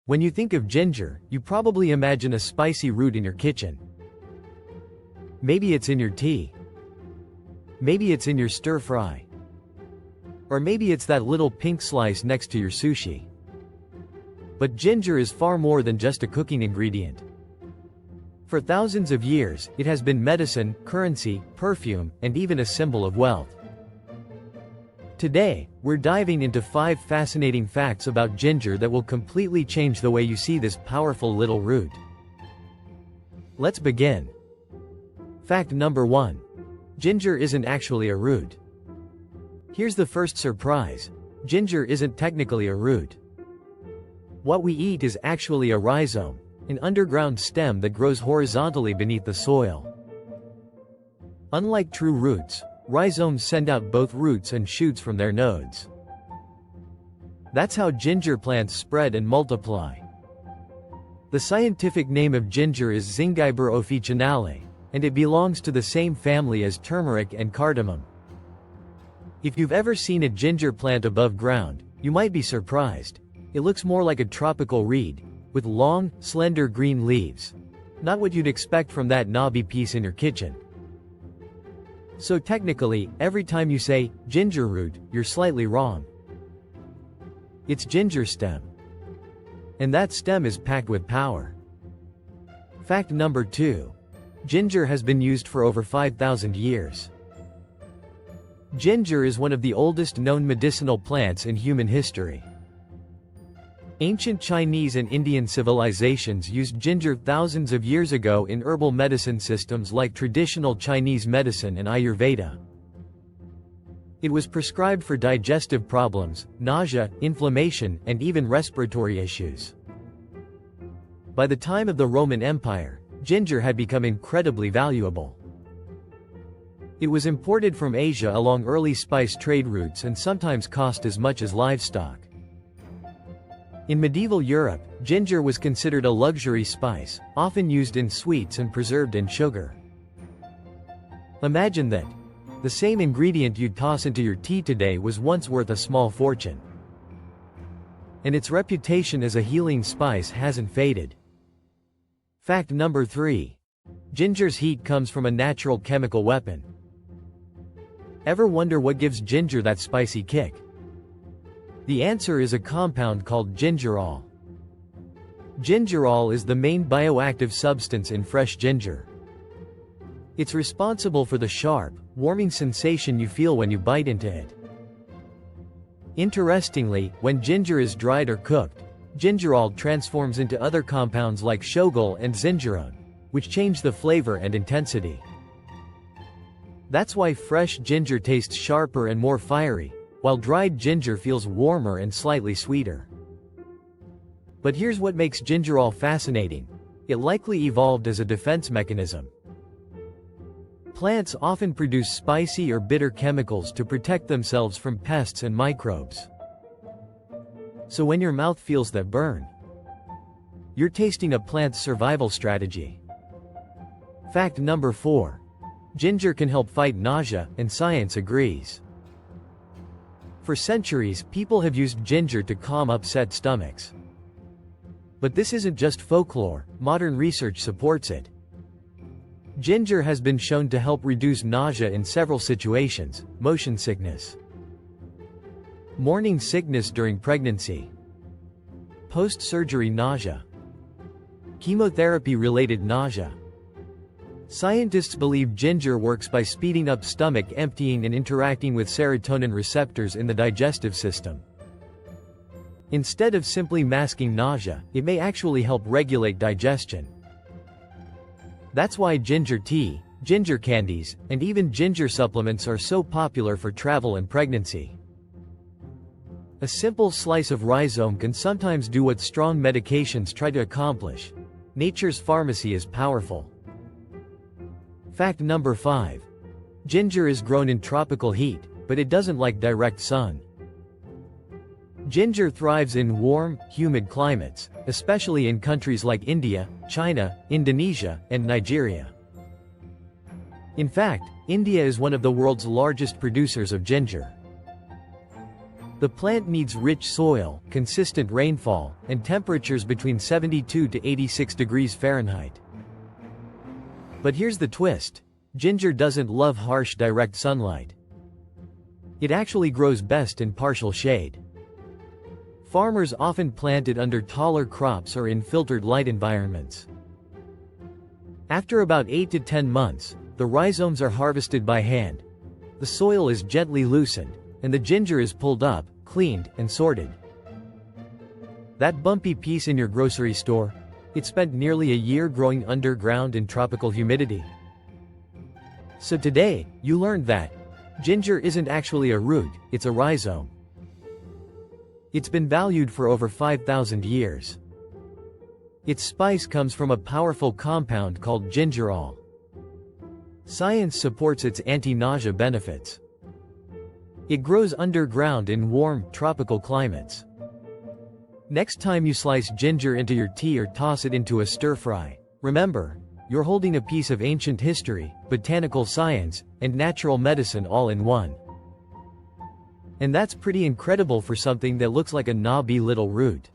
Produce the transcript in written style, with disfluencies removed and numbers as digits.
When you think of ginger, you probably imagine a spicy root in your kitchen. Maybe it's in your tea. Maybe it's in your stir-fry. Or maybe it's that little pink slice next to your sushi. But ginger is far more than just a cooking ingredient. For thousands of years, it has been medicine, currency, perfume, and even a symbol of wealth. Today, we're diving into 5 fascinating facts about ginger that will completely change the way you see this powerful little root. Let's begin. Fact number 1. Ginger isn't actually a root. Here's the first surprise. Ginger isn't technically a root. What we eat is actually a rhizome, an underground stem that grows horizontally beneath the soil. Unlike true roots, rhizomes send out both roots and shoots from their nodes. That's how ginger plants spread and multiply. The scientific name of ginger is Zingiber officinale, and it belongs to the same family as turmeric and cardamom. If you've ever seen a ginger plant above ground, you might be surprised. It looks more like a tropical reed, with long, slender green leaves. Not what you'd expect from that knobby piece in your kitchen. So technically, every time you say, ginger root, you're slightly wrong. It's ginger stem. And that stem is packed with power. Fact number 2. Ginger has been used for over 5,000 years. Ginger is one of the oldest known medicinal plants in human history. Ancient Chinese and Indian civilizations used ginger thousands of years ago in herbal medicine systems like traditional Chinese medicine and Ayurveda. It was prescribed for digestive problems, nausea, inflammation, and even respiratory issues. By the time of the Roman Empire, ginger had become incredibly valuable. It was imported from Asia along early spice trade routes and sometimes cost as much as livestock. In medieval Europe, ginger was considered a luxury spice, often used in sweets and preserved in sugar. Imagine that. The same ingredient you'd toss into your tea today was once worth a small fortune. And its reputation as a healing spice hasn't faded. Fact number 3. Ginger's heat comes from a natural chemical weapon. Ever wonder what gives ginger that spicy kick? The answer is a compound called gingerol. Gingerol is the main bioactive substance in fresh ginger. It's responsible for the sharp, warming sensation you feel when you bite into it. Interestingly, when ginger is dried or cooked, gingerol transforms into other compounds like shogal and zingerone, which change the flavor and intensity. That's why fresh ginger tastes sharper and more fiery, while dried ginger feels warmer and slightly sweeter. But here's what makes gingerol fascinating. It likely evolved as a defense mechanism. Plants often produce spicy or bitter chemicals to protect themselves from pests and microbes. So when your mouth feels that burn, you're tasting a plant's survival strategy. Fact number 4. Ginger can help fight nausea, and science agrees. For centuries, people have used ginger to calm upset stomachs. But this isn't just folklore, modern research supports it. Ginger has been shown to help reduce nausea in several situations: motion sickness, morning sickness during pregnancy, post-surgery nausea, chemotherapy-related nausea. Scientists believe ginger works by speeding up stomach emptying and interacting with serotonin receptors in the digestive system. Instead of simply masking nausea, it may actually help regulate digestion. That's why ginger tea, ginger candies, and even ginger supplements are so popular for travel and pregnancy. A simple slice of rhizome can sometimes do what strong medications try to accomplish. Nature's pharmacy is powerful. Fact number 5. Ginger is grown in tropical heat, but it doesn't like direct sun. Ginger thrives in warm, humid climates, especially in countries like India, China, Indonesia, and Nigeria. In fact, India is one of the world's largest producers of ginger. The plant needs rich soil, consistent rainfall, and temperatures between 72 to 86 degrees Fahrenheit. But here's the twist. Ginger doesn't love harsh direct sunlight. It actually grows best in partial shade. Farmers often plant it under taller crops or in filtered light environments. After about 8 to 10 months, the rhizomes are harvested by hand. The soil is gently loosened, and the ginger is pulled up, cleaned, and sorted. That bumpy piece in your grocery store? It spent nearly a year growing underground in tropical humidity. So today, you learned that ginger isn't actually a root, it's a rhizome. It's been valued for over 5,000 years. Its spice comes from a powerful compound called gingerol. Science supports its anti-nausea benefits. It grows underground in warm, tropical climates. Next time you slice ginger into your tea or toss it into a stir-fry, remember, you're holding a piece of ancient history, botanical science, and natural medicine all in one. And that's pretty incredible for something that looks like a knobby little root.